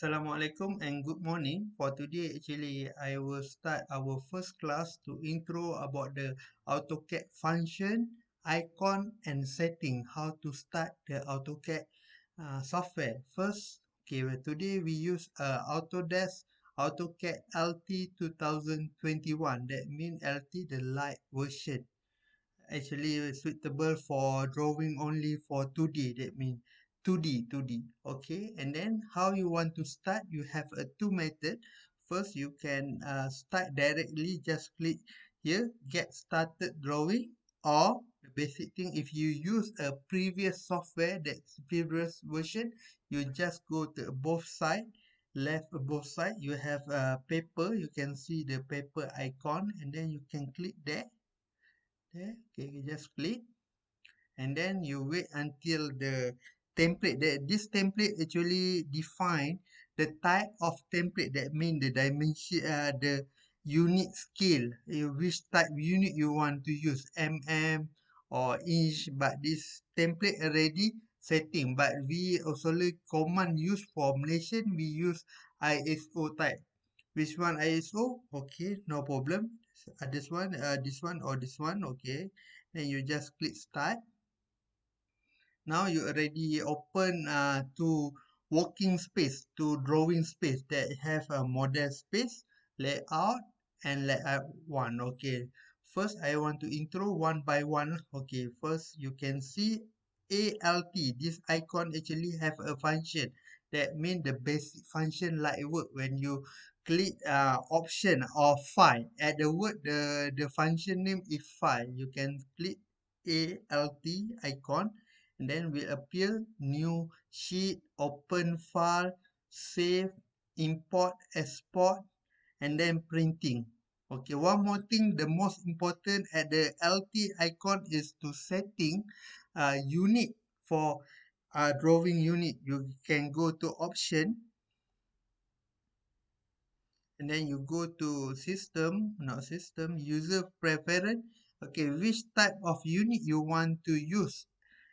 Assalamualaikum and good morning. For today, actually, I will start our first class to intro about the AutoCAD function, icon, and setting. How to start the AutoCAD software. First, okay, today we use Autodesk AutoCAD LT 2021. That means LT the light version. Actually suitable for drawing only for 2D. That means 2D. Okay, and then how you want to start, you have a two method. First, you can start directly, just click here, get started drawing, or the basic thing, if you use a previous software, that's previous version, you just go to both side, left both side, you have a paper, you can see the paper icon, and then you can click there. Okay, you just click, and then you wait until the template. This template actually define the type of template. That means the dimension, the unit scale, which type unit you want to use, or inch. But this template already setting, but we also command use for Malaysian, we use ISO type. Which one ISO? Okay, no problem. This one, or this one. Okay, then you just click start. Now you already open to working space, to drawing space that have a model space, layout, and layout one. Okay, first I want to intro one by one. Okay, first you can see ALT. This icon actually have a function. That means the basic function like work. When you click option or file at the word, the function name is file. You can click ALT icon, and then will appear new sheet, open file, save, import, export, and then printing. Okay, one more thing, the most important at the LT icon is to setting unit for drawing unit. You can go to option, and then you go to system, not system, user preference. Okay, which type of unit you want to use.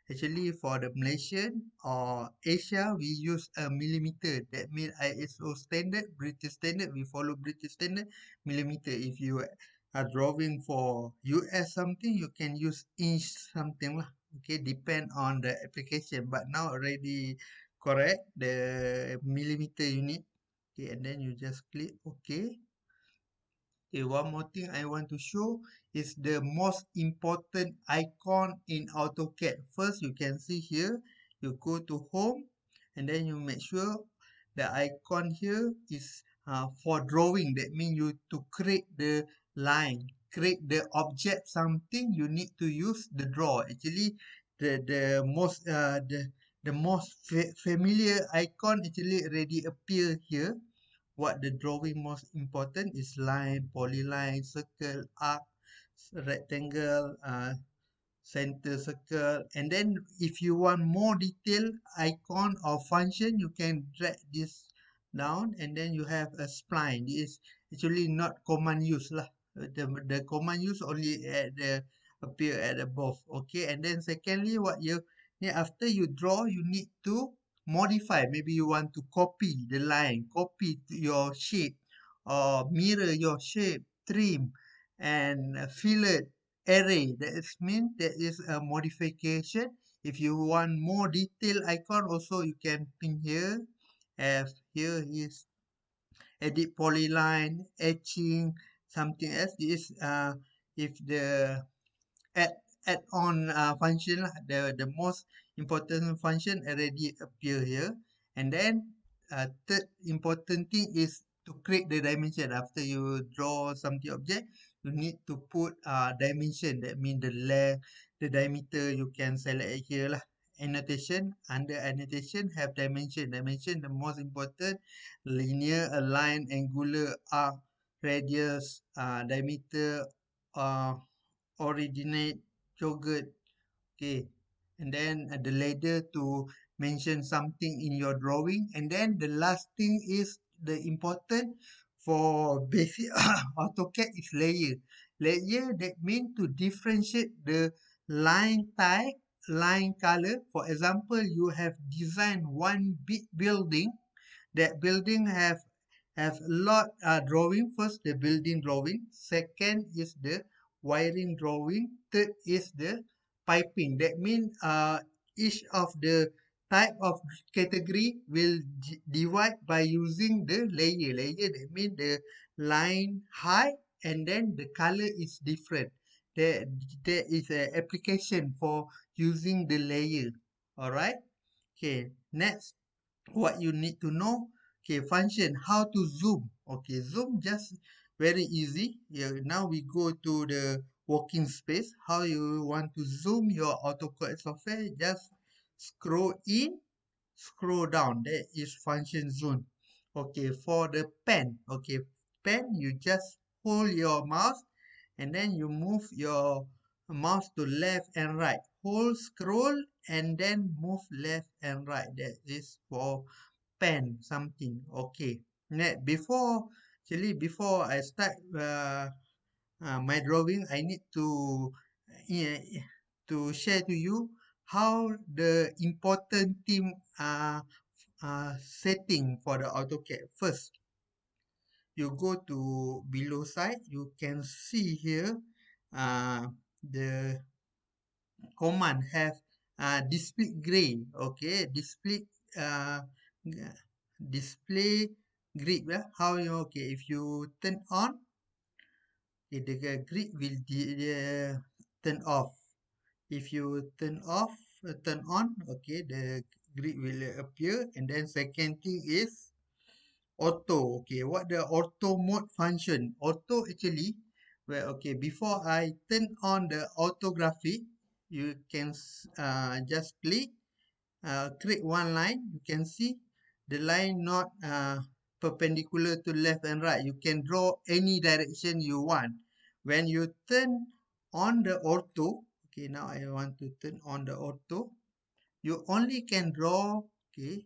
Actually, for the Malaysian or Asia, we use a millimeter. That means ISO standard, British standard. We follow British standard, millimeter. If you are drawing for US something, you can use inch something lah. Okay, depend on the application. But now already correct the millimeter unit. Okay, and then you just click OK. Okay, one more thing I want to show is the most important icon in AutoCAD. First, you can see here, you go to home, and then you make sure the icon here is for drawing. That means you to create the line, create the object, something you need to use the draw. Actually, the most familiar icon actually already appear here. What the drawing most important is line, polyline, circle, arc, rectangle, center circle. And then if you want more detail icon or function, you can drag this down, and then you have a spline. This is actually not command use lah. The command use only at the appear at above. Okay, and then secondly, what you after you draw, you need to modify. Maybe you want to copy the line, copy your shape, or mirror your shape, trim, and fillet, array. That is mean there is a modification. If you want more detailed icon, also you can pin here. As here is edit polyline, etching, something else. This if the add add on function lah, the most important function already appear here. And then third important thing is to create the dimension. After you draw something object, you need to put dimension. That means the length, the diameter, you can select here lah. Annotation, under annotation have dimension. Dimension the most important: linear, align, angular, arc, radius, diameter, originate, yogurt. Okay, and then the ladder to mention something in your drawing. And then the last thing is the important for basic AutoCAD is layer. Layer, that means to differentiate the line type, line color. For example, you have designed one big building, That building have a lot drawing. First, the building drawing. Second is the wiring drawing. Third is the piping. That means each of the type of category will divide by using the layer. Layer, that means the line high and then the color is different. There is a application for using the layer. All right. Okay. Next, what you need to know. Okay, function, how to zoom. Okay, zoom just very easy. Yeah, now we go to the working space. How you want to zoom your AutoCAD software? Just scroll in, scroll down. That is function zoom. Okay, for the pen. Okay, pen, you just hold your mouse and then you move your mouse to left and right. Hold, scroll, and then move left and right. That is for pen something. Okay. Next, before I start my drawing, I need uh, to share to you how the important theme setting for the AutoCAD. First, you go to below side, you can see here the command have display gray. Okay, uh, g- display grid. How you, okay, if you turn on, okay, the grid will turn off. If you turn on, okay, the grid will appear. And then second thing is auto. Okay, what the auto mode function? Auto actually, well, okay, before I turn on the autography, you can just click, create one line. You can see the line not perpendicular to left and right. You can draw any direction you want. When you turn on the auto, okay, now I want to turn on the auto. You only can draw, okay,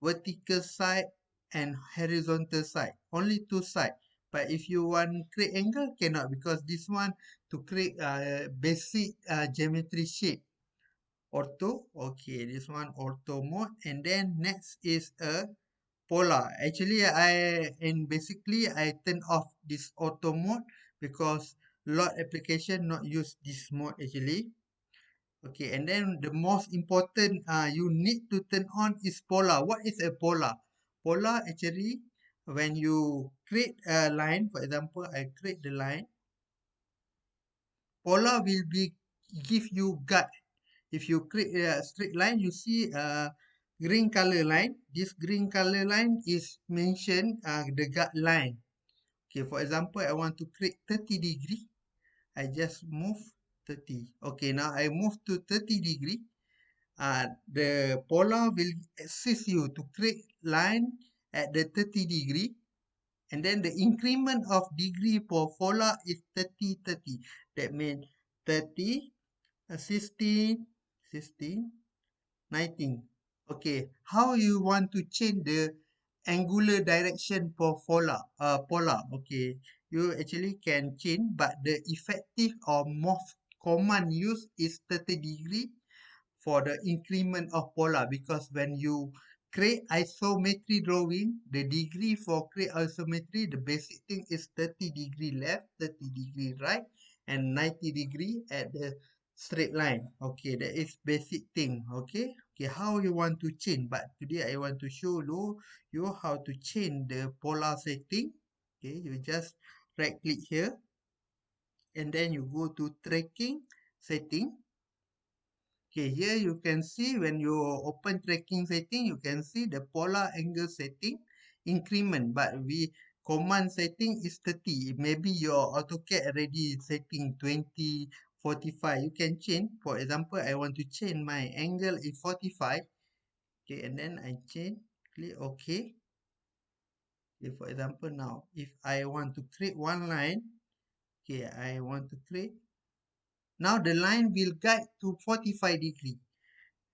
vertical side and horizontal side, only two side. But if you want create angle, cannot, because this one to create basic geometry shape. Ortho, okay, this one ortho mode. And then next is a polar. Actually, basically I turn off this auto mode because lot application not use this mode actually. Okay, and then the most important you need to turn on is polar. What is a polar? Polar actually, when you create a line, for example, I create the line, polar will be give you guide. If you create a straight line, you see a green color line. This green color line is mentioned the guide line. Okay, for example, I want to create 30 degree. I just move 30. Okay, now I move to 30 degree. The polar will assist you to create line at the 30 degree. And then the increment of degree for polar is 30, 30. That means 30, 16, 16, 19. Okay, how you want to change the angular direction for polar? Okay, you actually can change, but the effective or most common use is 30 degree for the increment of polar, because when you create isometry drawing, the degree for create isometry, the basic thing is 30 degree left, 30 degree right, and 90 degree at the straight line. Okay, that is basic thing. Okay, okay, how you want to change? But today I want to show you how to change the polar setting. Okay, you just right click here and then you go to tracking setting. Okay, here you can see when you open tracking setting, you can see the polar angle setting increment, but we command setting is 30. Maybe your AutoCAD already setting 20, 45. You can change. For example, I want to change my angle is 45. Okay, and then I change, click OK. Okay, for example, now if I want to create one line, okay, I want to create. Now the line will guide to 45 degree.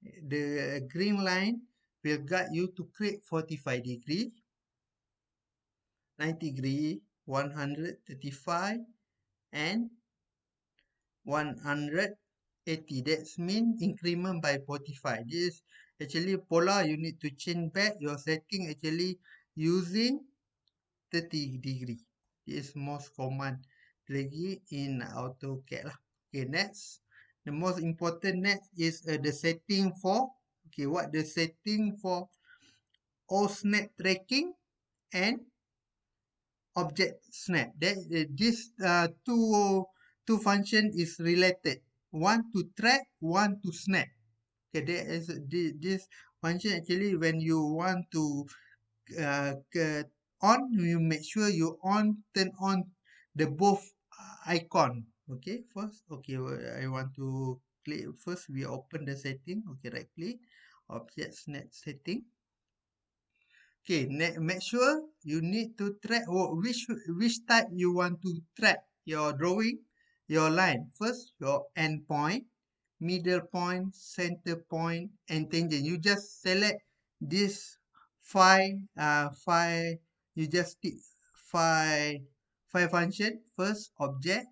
The green line will guide you to create 45 degree, 90 degree, 135, and 180. That's mean increment by 45. This Actually, polar, you need to change back your setting actually using 30 degree. This is most common lagi in AutoCAD lah. Okay, next. The most important next is the setting for, okay, what the setting for all snap tracking and object snap. That this two function is related. One to track, one to snap. Okay, there is this function actually when you want to on, you make sure you turn on the both icon. Okay, first, okay, I want to click first. We open the setting. Okay, right click, object snap setting. Okay, make sure you need to track which type you want to track your drawing, your line. First, your end point, middle point, center point, and tangent. You just select this five. You just tick five function. First, object,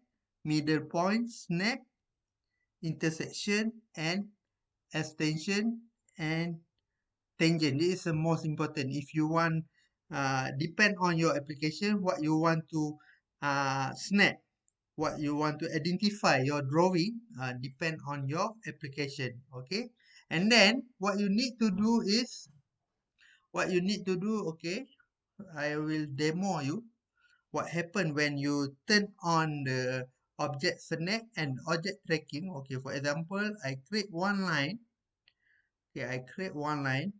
middle point, snap, intersection, and extension, and tangent. This is the most important. If you want, depend on your application, what you want to snap, what you want to identify your drawing, depend on your application. Okay, and then what you need to do. Okay, I will demo you what happen when you turn on the object snap and object tracking. Okay, for example, I create one line. Okay, I create one line.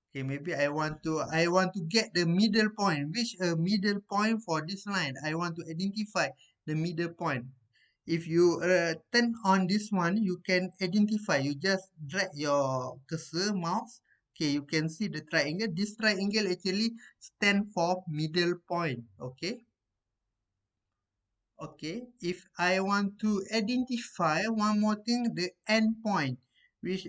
Okay, maybe I want to get the middle point. Which middle point for this line? I want to identify the middle point. If you turn on this one, you can identify. You just drag your cursor mouse. Okay, you can see the triangle. This triangle actually stand for middle point. Okay. Okay, if I want to identify one more thing, the endpoint, which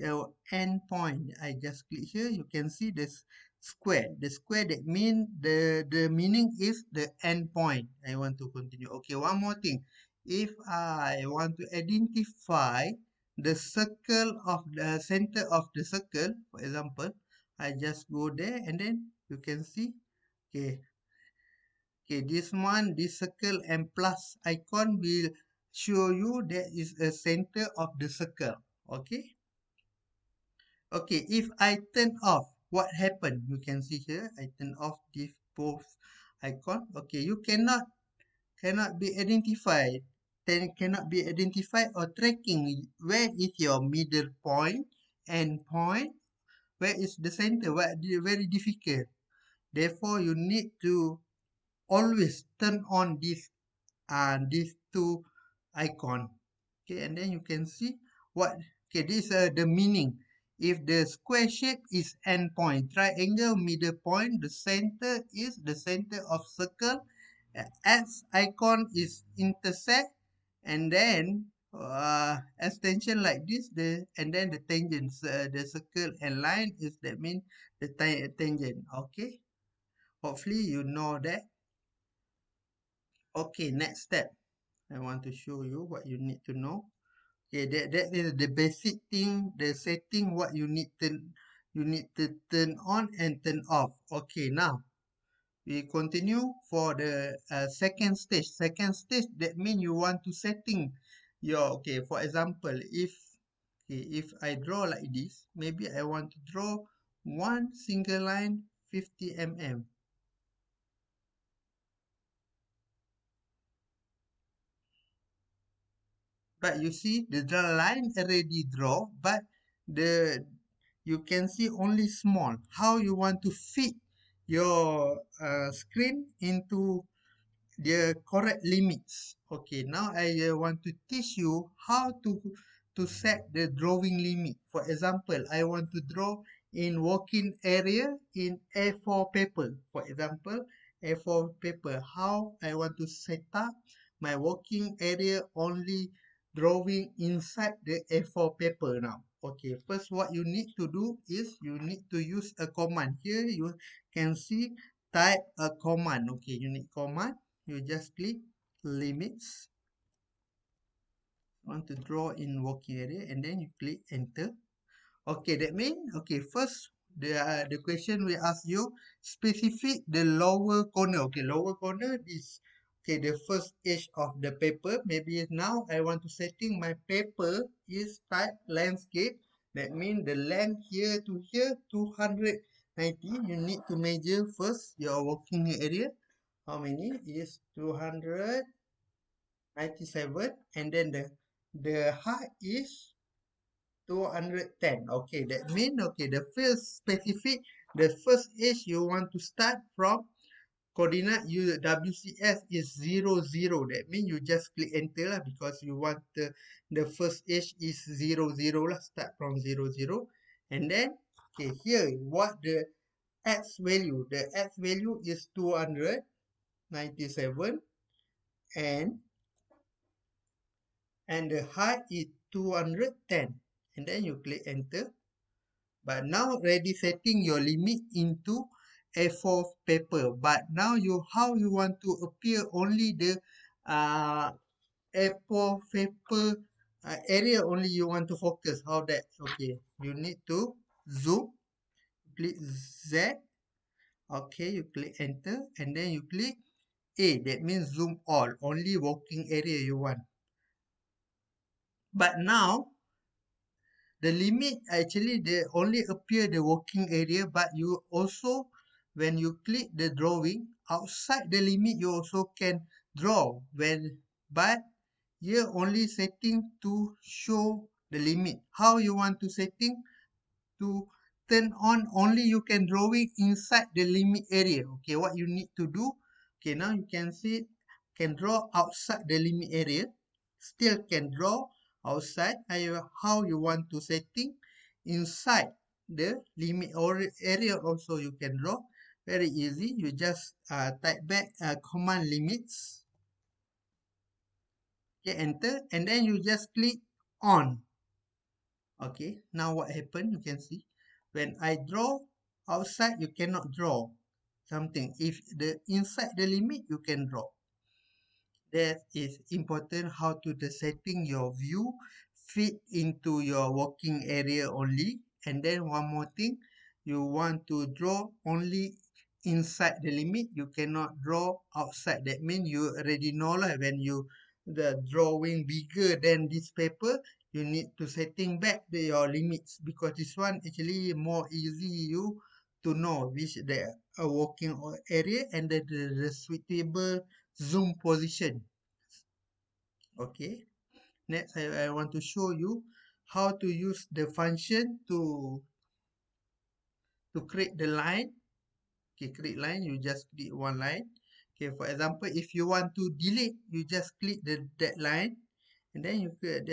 endpoint, I just click here. You can see this square. The square that mean the meaning is the endpoint. I want to continue. Okay, one more thing. If I want to identify the circle of the center of the circle, for example, I just go there and then you can see. Okay, okay, this one, this circle and plus icon will show you that is a center of the circle. Okay. Okay, if I turn off, what happened? You can see here, I turn off this both icon. Okay, you cannot be identified. Then cannot be identified or tracking where is your middle point, end point, where is the center, very difficult. Therefore, you need to always turn on this these two icon. Okay, and then you can see what, okay, this is the meaning. If the square shape is endpoint, triangle middle point, the center is the center of circle, x icon is intersect, and then extension like this, and then the tangents, the circle and line is that mean the tangent. Okay, hopefully you know that. Okay, next step. I want to show you what you need to know. Okay, that is the basic thing, the setting, what you need to turn on and turn off. Okay, now we continue for the second stage. Second stage, that means you want to setting your, okay, for example, if I draw like this, maybe I want to draw one single line 50 mm. But you see the line already draw, but the you can see only small. How you want to fit your screen into the correct limits. Okay, now I want to teach you how to set the drawing limit. For example, I want to draw in working area in A4 paper. For example, A4 paper. How I want to set up my working area only drawing inside the A4 paper now. Okay, first what you need to do is you need to use a command. Here you can see type a command. Okay, you need command. You just click limits. Want to draw in working area and then you click enter. Okay, that means, okay, first the question we ask you, specific the lower corner. Okay, lower corner is, okay, the first edge of the paper. Maybe now I want to setting my paper is type landscape. That means the length here to here 290. You need to measure first your working area. How many is 297, and then the height is 210. Okay, that means, okay, the first specific, the first edge you want to start from coordinate you WCS is 00. That means you just click enter lah, because you want the first edge is 00 lah, start from 00. And then, okay, here what the X value, the X value is 297, and the height is 210, and then you click enter. But now ready setting your limit into A4 paper. But now how you want to appear only the uh, A4 paper area only you want to focus. How that? Okay, you need to zoom. Click Z. Okay, you click enter, and then you click A. That means zoom all. Only working area you want. But now the limit actually they only appear the working area, but you also when you click the drawing outside the limit you also can draw but here only setting to show the limit. How you want to setting to turn on only you can drawing inside the limit area. Okay, what you need to do, okay, now you can see can draw outside the limit area, still can draw outside. How you want to setting inside the limit or area also you can draw. Very easy, you just type back command limits. Okay, enter, and then you just click on. Okay, now what happened, you can see when I draw outside you cannot draw something. If the inside the limit you can draw. That is important how to the setting your view fit into your working area only. And then one more thing, you want to draw only inside the limit, you cannot draw outside. That means you already know lah, when you the drawing bigger than this paper, you need to setting back your limits, because this one actually more easy you to know which the working area and the suitable zoom position. Okay, next I want to show you how to use the function to create the line. Okay, create line, you just click one line. Okay, for example, if you want to delete, you just click that line, and then you create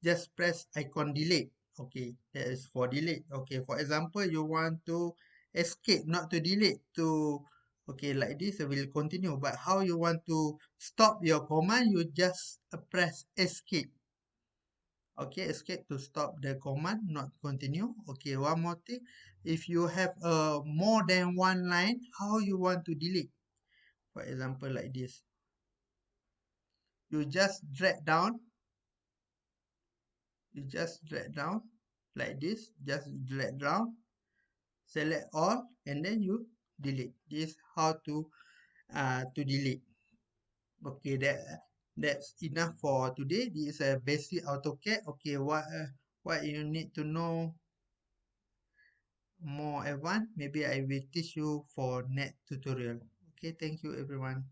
just press icon delete. Okay, that is for delete. Okay, for example, you want to escape, not to delete, to okay, like this I will continue. But how you want to stop your command, you just press escape. Okay, escape to stop the command, not continue. Okay, one more thing, if you have more than one line, how you want to delete? For example, like this, you just drag down, like this, just drag down, select all, and then you delete. This how to delete. Okay, that's enough for today. This is a basic AutoCAD. Okay, what you need to know more advanced, maybe I will teach you for next tutorial. Okay, thank you everyone.